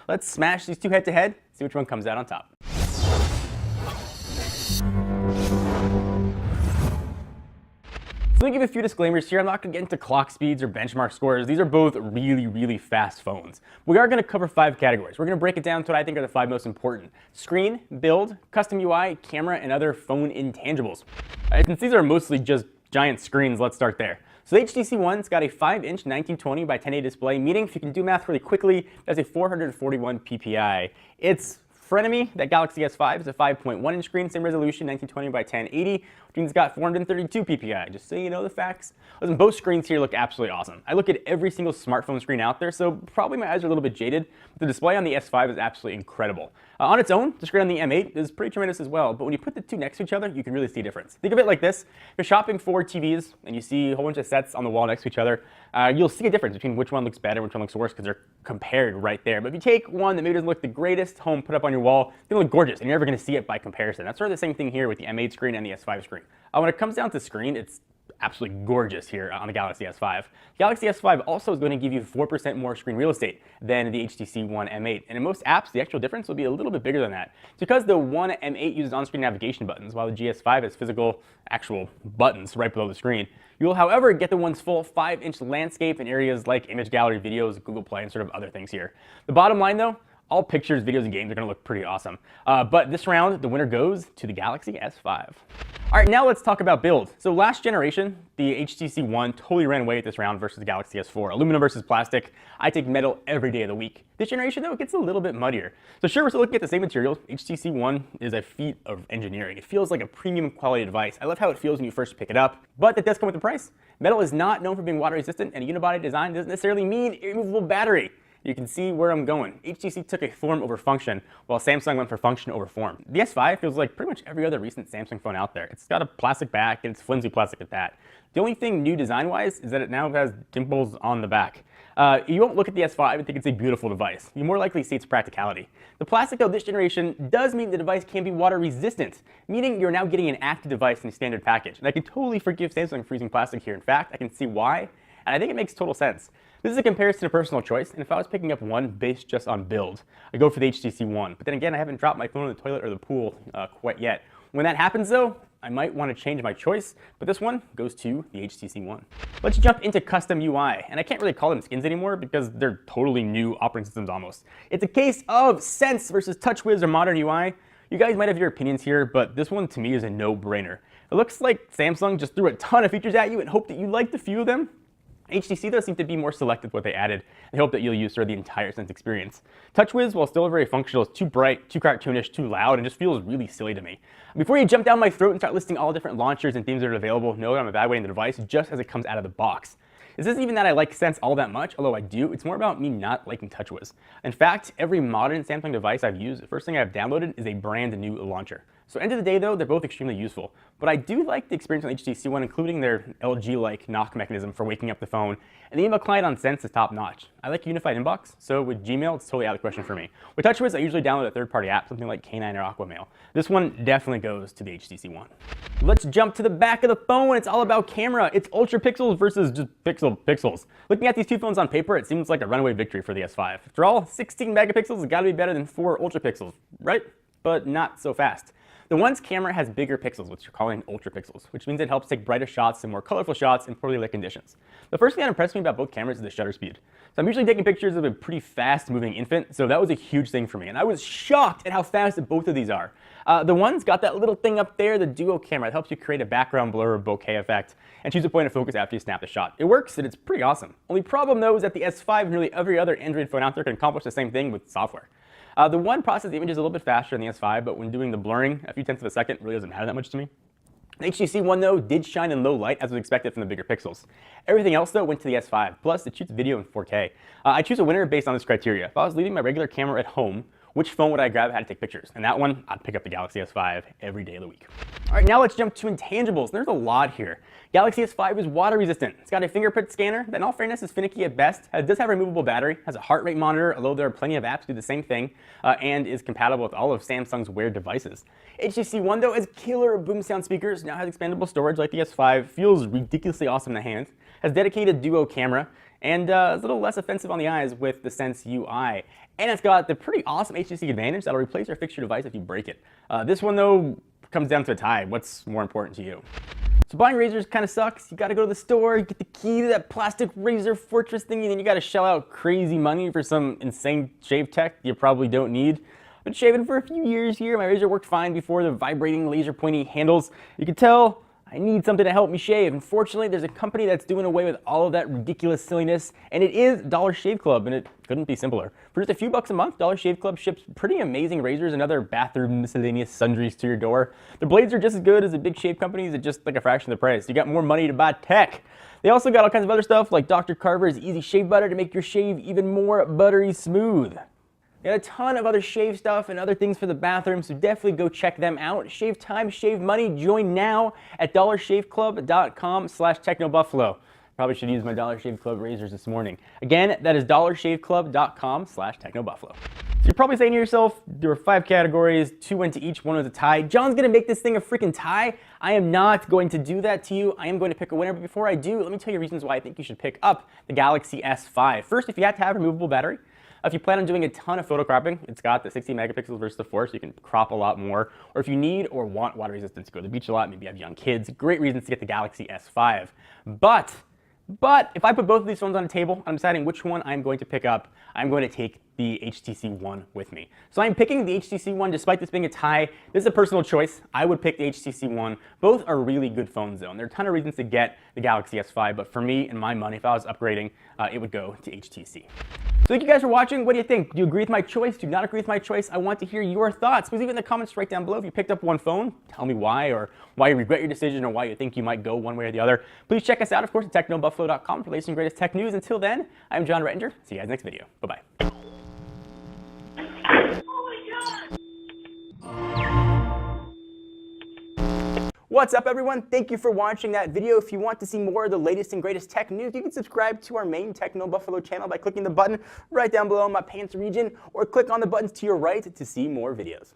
Let's smash these two head to head, see which one comes out on top. So let me give a few disclaimers here. I'm not going to get into clock speeds or benchmark scores. These are both really, really fast phones. We are going to cover 5 categories. We're going to break it down to what I think are the 5 most important: screen, build, custom UI, camera, and other phone intangibles. Since these are mostly just giant screens, let's start there. So the HTC One's got a 5-inch 1920 by 1080 display, meaning if you can do math really quickly, that's a 441 ppi. It's frenemy, that Galaxy S5 is a 5.1-inch screen, same resolution, 1920 by 1080, which means it's got 432 ppi, just so you know the facts. Listen, both screens here look absolutely awesome. I look at every single smartphone screen out there, so probably my eyes are a little bit jaded, but the display on the S5 is absolutely incredible. On its own, the screen on the M8 is pretty tremendous as well, but when you put the two next to each other, you can really see a difference. Think of it like this: if you're shopping for TVs and you see a whole bunch of sets on the wall next to each other, you'll see a difference between which one looks better and which one looks worse because they're compared right there. But if you take one that maybe doesn't look the greatest, home, put up on your wall, it'll look gorgeous, and you're never going to see it by comparison. That's sort of the same thing here with the M8 screen and the S5 screen. When it comes down to screen, it's absolutely gorgeous here on the Galaxy S5. The Galaxy S5 also is going to give you 4% more screen real estate than the HTC One M8. And in most apps, the actual difference will be a little bit bigger than that. It's because the One M8 uses on-screen navigation buttons, while the GS5 has physical, actual buttons right below the screen. You will, however, get the One's full 5-inch landscape in areas like image gallery, videos, Google Play, and sort of other things here. The bottom line, though, all pictures, videos, and games are going to look pretty awesome. But this round, the winner goes to the Galaxy S5. All right, now let's talk about build. So last generation, the HTC One totally ran away at this round versus the Galaxy S4. Aluminum versus plastic. I take metal every day of the week. This generation, though, it gets a little bit muddier. So sure, we're still looking at the same materials. HTC One is a feat of engineering. It feels like a premium quality device. I love how it feels when you first pick it up, but that does come with a price. Metal is not known for being water resistant, and a unibody design doesn't necessarily mean a removable battery. You can see where I'm going. HTC took a form over function, while Samsung went for function over form. The S5 feels like pretty much every other recent Samsung phone out there. It's got a plastic back, and it's flimsy plastic at that. The only thing new design-wise is that it now has dimples on the back. You won't look at the S5 and think it's a beautiful device. You more likely see its practicality. The plastic, though, this generation does mean the device can be water resistant, meaning you're now getting an active device in a standard package. And I can totally forgive Samsung for using plastic here. In fact, I can see why, and I think it makes total sense. This is a comparison of personal choice, and if I was picking up one based just on build, I'd go for the HTC One. But then again, I haven't dropped my phone in the toilet or the pool quite yet. When that happens, though, I might want to change my choice, but this one goes to the HTC One. Let's jump into custom UI, and I can't really call them skins anymore because they're totally new operating systems almost. It's a case of Sense versus TouchWiz or modern UI. You guys might have your opinions here, but this one to me is a no-brainer. It looks like Samsung just threw a ton of features at you and hoped that you liked a few of them. HTC does seem to be more selective with what they added. They hope that you'll use sort of the entire Sense experience. TouchWiz, while still very functional, is too bright, too cartoonish, too loud, and just feels really silly to me. Before you jump down my throat and start listing all different launchers and themes that are available, know that I'm evaluating the device just as it comes out of the box. This isn't even that I like Sense all that much, although I do. It's more about me not liking TouchWiz. In fact, every modern Samsung device I've used, the first thing I've downloaded is a brand new launcher. So end of the day, though, they're both extremely useful. But I do like the experience on the HTC One, including their LG-like knock mechanism for waking up the phone. And the email client on Sense is top-notch. I like unified inbox, so with Gmail, it's totally out of the question for me. With TouchWiz, I usually download a third-party app, something like K9 or Aquamail. This one definitely goes to the HTC One. Let's jump to the back of the phone. It's all about camera. It's ultra pixels versus just pixels. Looking at these two phones on paper, it seems like a runaway victory for the S5. After all, 16 megapixels has got to be better than 4 ultra pixels, right? But not so fast. The One's camera has bigger pixels, which you're calling ultra pixels, which means it helps take brighter shots and more colorful shots in poorly lit conditions. The first thing that impressed me about both cameras is the shutter speed. So I'm usually taking pictures of a pretty fast moving infant, so that was a huge thing for me, and I was shocked at how fast both of these are. The One's got that little thing up there, the duo camera, that helps you create a background blur or bokeh effect and choose a point of focus after you snap the shot. It works, and it's pretty awesome. Only problem, though, is that the S5 and nearly every other Android phone out there can accomplish the same thing with software. The One processes the images a little bit faster than the S5, but when doing the blurring, a few tenths of a second really doesn't matter that much to me. The HTC One, though, did shine in low light, as was expected from the bigger pixels. Everything else, though, went to the S5. Plus, it shoots video in 4K. I choose a winner based on this criteria. If I was leaving my regular camera at home, which phone would I grab if I had to take pictures? And that one, I'd pick up the Galaxy S5 every day of the week. All right, now let's jump to intangibles. There's a lot here. Galaxy S5 is water resistant. It's got a fingerprint scanner that, in all fairness, is finicky at best. It does have a removable battery, has a heart rate monitor, although there are plenty of apps that do the same thing, and is compatible with all of Samsung's Wear devices. HTC One, though, has killer boom sound speakers, now has expandable storage like the S5, feels ridiculously awesome in the hand, has dedicated duo camera, And it's a little less offensive on the eyes with the Sense UI. And it's got the pretty awesome HTC advantage that'll replace or fix your device if you break it. This one, though, comes down to a tie. What's more important to you? So buying razors kind of sucks. You got to go to the store, get the key to that plastic razor fortress thingy, and then you got to shell out crazy money for some insane shave tech you probably don't need. I've been shaving for a few years here. My razor worked fine before the vibrating laser pointy handles. You can tell I need something to help me shave. Unfortunately, there's a company that's doing away with all of that ridiculous silliness, and it is Dollar Shave Club, and it couldn't be simpler. For just a few bucks a month, Dollar Shave Club ships pretty amazing razors and other bathroom miscellaneous sundries to your door. Their blades are just as good as the big shave companies at just like a fraction of the price. You got more money to buy tech. They also got all kinds of other stuff like Dr. Carver's Easy Shave Butter to make your shave even more buttery smooth. They got a ton of other shave stuff and other things for the bathroom, so definitely go check them out. Shave time, shave money. Join now at dollarshaveclub.com/technobuffalo. Probably should use my Dollar Shave Club razors this morning. Again, that is dollarshaveclub.com/technobuffalo. So you're probably saying to yourself, there were 5 categories, 2 went to each, 1 was a tie. John's gonna make this thing a freaking tie. I am not going to do that to you. I am going to pick a winner, but before I do, let me tell you reasons why I think you should pick up the Galaxy S5. First, if you have to have a removable battery, if you plan on doing a ton of photo cropping, it's got the 60 megapixels versus the 4, so you can crop a lot more. Or if you need or want water resistance to go to the beach a lot, maybe you have young kids, great reasons to get the Galaxy S5. But if I put both of these phones on a table, I'm deciding which one I'm going to pick up. I'm going to take the HTC One with me. So I'm picking the HTC One despite this being a tie. This is a personal choice. I would pick the HTC One. Both are really good phones though, and there are a ton of reasons to get the Galaxy S5, but for me and my money, if I was upgrading, it would go to HTC. So thank you guys for watching. What do you think? Do you agree with my choice? Do you not agree with my choice? I want to hear your thoughts. Please leave it in the comments right down below. If you picked up one phone, tell me why, or why you regret your decision, or why you think you might go one way or the other. Please check us out, of course, at technobuffalo.com for the latest and greatest tech news. Until then, I'm John Rettinger. See you guys next video. Bye-bye. What's up, everyone? Thank you for watching that video. If you want to see more of the latest and greatest tech news, you can subscribe to our main Techno Buffalo channel by clicking the button right down below in my pants region, or click on the buttons to your right to see more videos.